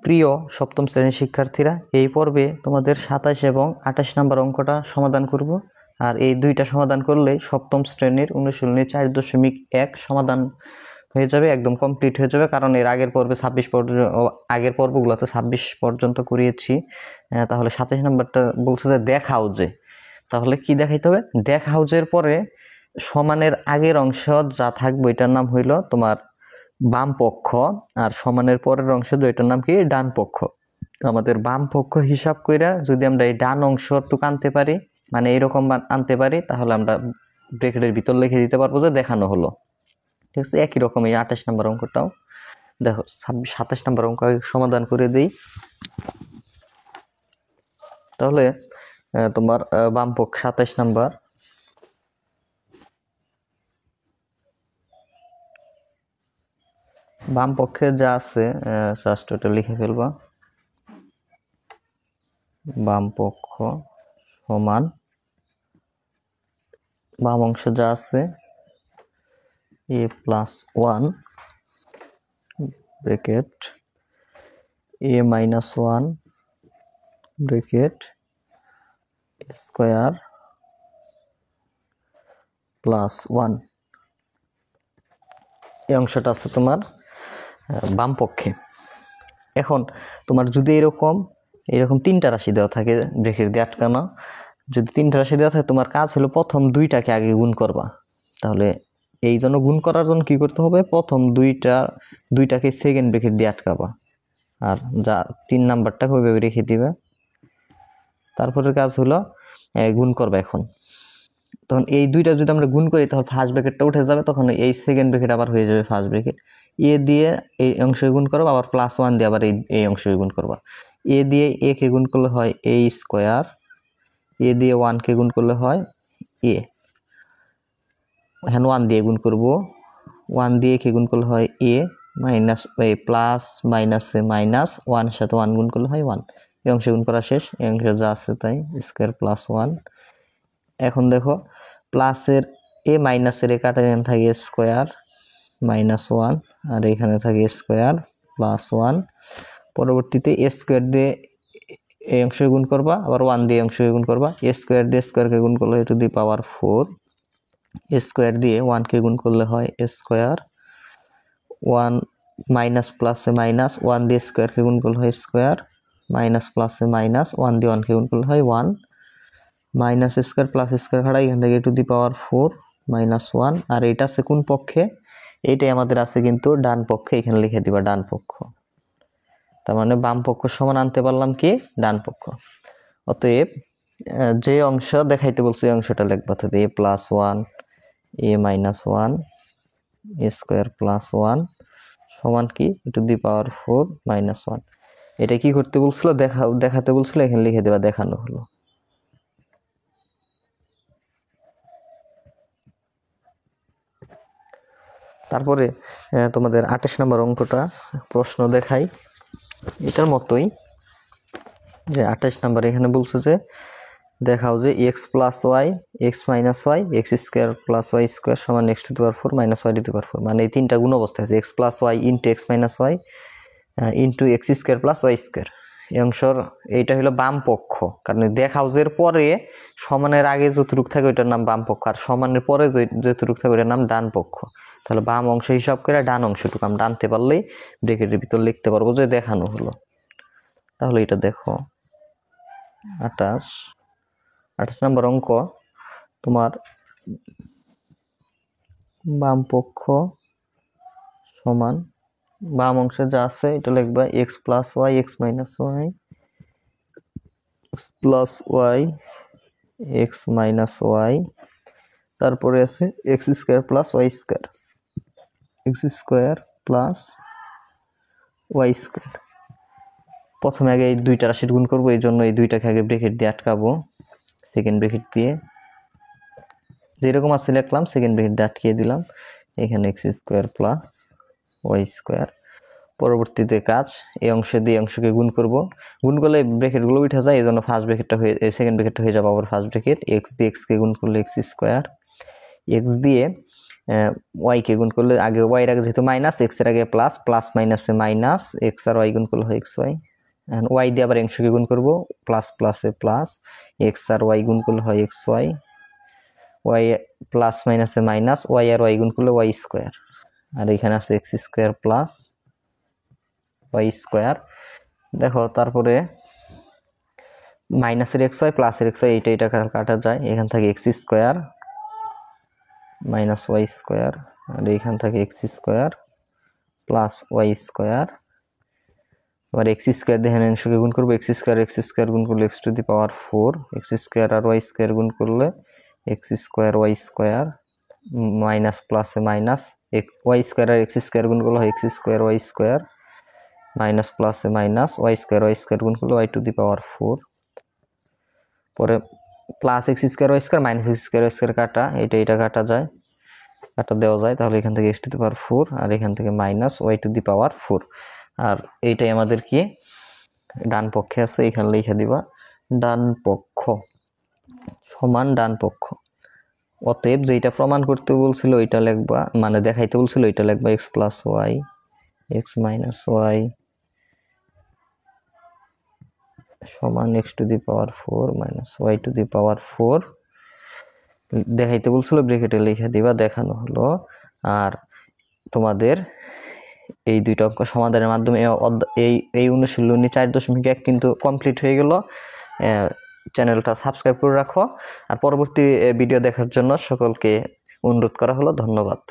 প্রিয় সপ্তম শ্রেণীর শিক্ষার্থীরা, এই পর্বে তোমাদের 27 এবং 28 নম্বর অঙ্কটা সমাধান করব। আর এই দুইটা সমাধান করলে সপ্তম শ্রেণীর অনুশীলনী 4.1 সমাধান হয়ে যাবে, একদম কমপ্লিট হয়ে যাবে। কারণ এর আগের পর্বে 26 পর্যন্ত, আগের পর্বগুলোতে 26 পর্যন্ত করিয়েছি। তাহলে 27 নম্বরটা বলছে যে দেখাও যে, তাহলে কি দেখাইতে হবে? দেখাও যের পরে সমানের আগের অংশ যা থাকবে এটার নাম হইল তোমার বাম পক্ষ, আর সমানের পরের অংশ দুইটার নাম কি? ডান পক্ষ। আমাদের বাম পক্ষ হিসাব কইরা যদি আমরা এই ডান অংশটুকু আনতে পারি, মানে এইরকম আনতে পারি, তাহলে আমরা ব্র্যাকেটের ভিতর লিখে দিতে পারবো যে দেখানো হলো। ঠিক আছে, একই রকম এই 28 নম্বর অঙ্কটাও দেখো। 27 নম্বর অঙ্ক সমাধান করে দেই। তাহলে তোমার বাম পক্ষ 27 নম্বর, বাম পক্ষে যা আছে জাস্ট ওটা লিখে ফেলবা। বাম পক্ষ সমান বাম অংশ যা আছে a+1 bracket a-1 bracket square +1, এই অংশটা আছে তোমার বাম পক্ষে। এখন তোমার যদি এরকম তিনটা রাশি দেওয়া থাকে ব্র্যাকেট দিয়ে আটকানো, যদি তিনটা রাশি দেওয়া থাকে, তোমার কাজ হলো প্রথম দুইটাকে আগে গুণ করবা। তাহলে এই জন্য গুণ করার জন্য কি করতে হবে? প্রথম দুইটাকে সেকেন্ড ব্র্যাকেট দিয়ে আটকাবা, আর যা 3 নাম্বারটাকে ওইভাবে রেখে দিবে। তারপরে কাজ হলো গুণ করবা। এখন তখন এই দুইটা যদি আমরা গুণ করি, তখন ফার্স্ট ব্র্যাকেটটা উঠে যাবে, তখন এই সেকেন্ড ব্র্যাকেট আবার হয়ে যাবে ফার্স্ট ব্র্যাকেট। এ দিয়ে এই অংশে গুণ করবা, আবার +1 দিয়ে আবার এই অংশে গুণ করবা। এ দিয়ে এ কে গুণ করলে হয় a স্কয়ার, এ দিয়ে 1 কে গুণ করলে হয় a, এখানে 1 দিয়ে গুণ করব, 1 দিয়ে কে গুণ করলে হয় a মাইনাস প্লাস মাইনাসে মাইনাস, 1 এর সাথে 1 গুণ করলে হয় 1। এই অংশে গুণ করা শেষ, এই অংশে যা আছে তাই স্কয়ার +1। এখন দেখো প্লাসের এ মাইনাসের এ কাটা এখানে থাকে স্কয়ার -1, আর এখানে থাকে স্কয়ার +1। পরবর্তীতে এ স্কয়ার দিয়ে এই অংশে গুণ করবা, আবার 1 দিয়ে অংশে গুণ করবা। এ স্কয়ার দিয়ে স্কয়ারকে গুণ করলে two the power 4, A square দিয়ে 1 কে গুণ করলে হয় স্কয়ার, 1 মাইনাস প্লাসে মাইনাস, 1 দিয়ে স্কয়ারকে গুণ করলে হয় স্কয়ার, মাইনাস প্লাসে মাইনাস, 1 দিয়ে 1 কে গুণ করলে হয় 1, মাইনাস স্কয়ার প্লাস স্কয়ার কাটা এখান থেকে টু দি পাওয়ার 4 -1। আর এটা আছে কোন পক্ষে? এইটাই আমাদের আছে কিন্তু ডান পক্ষে, এখানে লিখে দিবা ডান পক্ষ। তার মানে বাম পক্ষ সমান আনতে পারলাম কি? ডান পক্ষ। অতএব যে অংশ দেখাইতে বলছে এই অংশটা লিখবা, তাহলে a+1 a-1 a স্কয়ার +1 সমান কি? Two the power 4 -1। এটা কি করতে বলছিল? দেখাতে বলছিল, এখানে লিখে দেবা দেখানো হলো। তারপরে তোমাদের 28 নম্বর অঙ্কটা প্রশ্ন দেখাই, এটার মতোই যে 28 নম্বর এখানে বলছে যে দেখাও যে x + y x - y x square + y square সমান x⁴ - y⁴, মানে এই তিনটা গুণ অবস্থায় আছে x + y * x - y * x square + y square. এই অংশর এইটা হলো বাম পক্ষ, কারণ দেখাও যের পরে সমানের আগে যতটুকু থাকে ওইটার নাম বাম পক্ষ, আর সমানের পরে যতটুকু থাকে ওইটার নাম ডান পক্ষ। তাহলে বাম অংশ হিসাব করে ডান অংশটুকু আমরা আনতে পারলেই ব্র্যাকেটের ভিতর লিখতে পারবো যে দেখানো হলো। তাহলে এটা দেখো 28 নম্বর অঙ্ক, তোমার বাম পক্ষ সমান বাম অংশে যা আছে এটা লিখবা x + y x - y x + y x - y, তারপরে আছে x square + y square x square + y square. প্রথমে আগে এই দুইটা রাশি গুণ করব, এই জন্য এই দুইটাকে আগে ব্র্যাকেট দিয়ে আটকাবো, সেকেন্ড ব্র্যাকেট দিয়ে যেরকম আছে লিখলাম, সেকেন্ড ব্র্যাকেট দিয়ে আটকিয়ে দিলাম। এখানে x স্কয়ার + y স্কয়ার। পরবর্তীতে কাজ এই অংশ দিয়ে অংশকে গুণ করব, গুণ করলে ব্র্যাকেটগুলো উঠে যায়, এই জন্য ফার্স্ট ব্র্যাকেটটা হয়ে সেকেন্ড ব্র্যাকেটটা হয়ে যাবে আবার ফার্স্ট ব্র্যাকেট। x দিয়ে x কে গুণ করলে x স্কয়ার, x দিয়ে ওয়াই কে গুণ করলে আগে ওয়াই এর আগে যেহেতু মাইনাস, এক্স এর আগে প্লাস, প্লাস মাইনাসে মাইনাস, এক্স আর ওয়াই গুণ করলে হয় এক্স ওয়াই। ওয়াই দিয়ে আবার অংশকে গুণ করবো, প্লাস প্লাসে প্লাস, এক্স আর ওয়াই গুণ করলে হয় এক্স ওয়াই, ওয়াই প্লাস মাইনাসে মাইনাস, ওয়াই আর ওয়াই গুণ করলে ওয়াই স্কোয়ার, আর এখানে আছে X square plus Y square. দেখো তারপরে মাইনাসের এক্স ওয়াই প্লাসের এক্স ওয়াই এটা কাটা যায়, এখান থেকে X square minus Y square, আর এইখান থেকে X square plus Y square. আবার এক্স স্কোয়ার দিয়ে অংশকে গুণ করবো, এক্স স্কোয়ার গুণ করলে X to the power 4, X square R Y square গুণ করলে x square y square, minus প্লাসে মাইনাস, এক্স ওয়াই স্কোয়ার আর এক্স স্কোয়ার গুণ করলে হয় x square y square, minus প্লাসে মাইনাস, ওয়াই স্কোয়ার গুণ করলে ওয়াই টু দি পাওয়ার 4, পরে plus x square y square minus x square y square কাটা, এটা কাটা যায়, কাটা দেওয়া যায়, তাহলে এখান থেকে এক্স টু দি পাওয়ার 4 আর এখান থেকে minus Y to the power 4। আর এইটাই আমাদের কি ডান পক্ষে আছে, এখানে লিখে দিবা ডান পক্ষ সমান ডান পক্ষ। অতএব যেটা প্রমাণ করতে বলছিল ওইটা লিখবা, মানে দেখাইতে বলছিল ওইটা লিখবা X plus Y X minus Y সমান X to the power 4 minus Y to the power 4 দেখাইতে বলছিল, ব্র্যাকেটে লিখে দিবা, দেখানো হলো। আর তোমাদের এই দুইটা অঙ্ক সমাধানের মাধ্যমে এই অনুশীলনী 4.1 কিন্তু কমপ্লিট হয়ে গেল। চ্যানেলটা সাবস্ক্রাইব করে রাখো, আর পরবর্তী ভিডিও দেখার জন্য সকলকে অনুরোধ করা হলো। ধন্যবাদ।